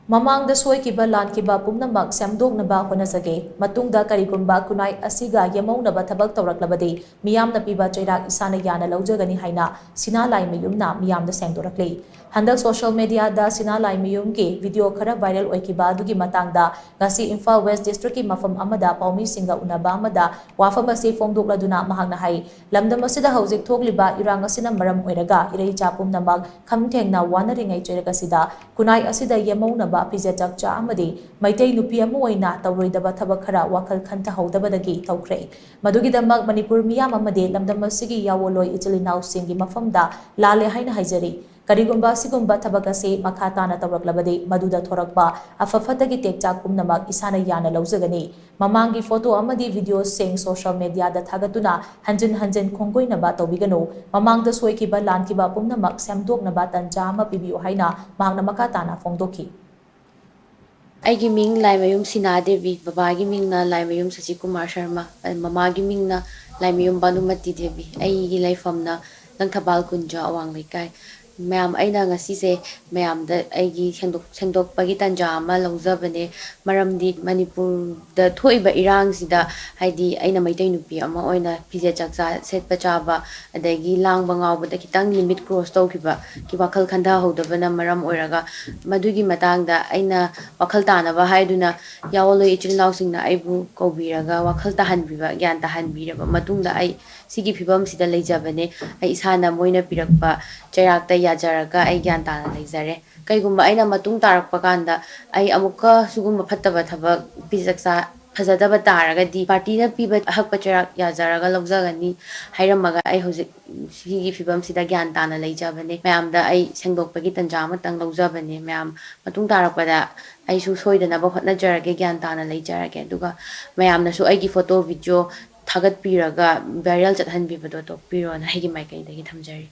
Mamang da Soikhiba Lankhiba Pumnamak Semdoknaba Hotnajage matungda karigumba khunnai asiga yemounaba thabak touraklabadi meeyam piba cheirak esha yana loujagani haina Sina Laimayum na meeyam da shengdorakli. Handak social media da Sina Laimayum ki video khara viral oikiba adugi matangda ngasi Imphal West District ki mafam amada paumi singa unaba amada wafam asi fongdokladuna mahakna hai lamdam asida hojik thokliba irang asina maram oiraga iraicha pumnamak khamthengna wanaringai cheirak asida khunnai asida yemounaba Pizzatak cha amadi Maitei nupi ama oina tawroidaba thabak khara wakhal khantahawdabadagi tawkhre madugidamak Manipur meeyam amadi lamdam asigi yawoloi ichilinaw singi mafamda lale haina haijari karigumba sigumba thabak ase makha tana touraklabadi maduda thorakpa afafatagi tekchak pumnamak isana yana loujagani mamangi photo amadi video sing social media da thagatuna hanjin khongkoinaba tawbiganu mamangda soikhiba lankhiba pumnamak semdoknaba tanja ama pibiu haina mahakna makha tana fongdokhi Aigi ming Laimayum Sina Devi, babagi ming na Laimayum Sasikumar Sharma, mamagi ming na Laimayum Banumati Devi, aigi laifam na Lankhiba Kunja awang laikai. Meeyam aina ngasise meeyam da aigi shengdokpagi tanja ama laujabane maramdi Manipur da thoiba irang sida haidi aina Maitei nupi ama oina pije chaksa setpa chaba adagi langba ngawbada kitang limit cross tawkhiba ki wakhal khanda hodabana maram oiraga madugi matangda aina wakhal tanaba haiduna yawoloi ichilnaw singna aibu kobiraga wakhal tahanbiba gyan tahanbiraba matungda ai sigi phibam sida leijabane ai isana moina pirakpa cheirak yajaraga ai gyan tana leijare kaigumba aina matung tarakpa kanda ai amukka sugumba phattaba thabak pijaksa phajadaba taragadi party na piba hakpa cheirak yajaraga loujagani hairamaga ai hojik sigi phibam sida gyan tana leijabane meeyamda ai shengdokpagi tanja amatang loujabane meeyam matung tarakpada ai su soidanaba hotnajarage gyan tana leijarage aduga meeyamna su aigi photo video thagat piraga viral chathanbibado tokpiro na aigi maikai dagi thamjari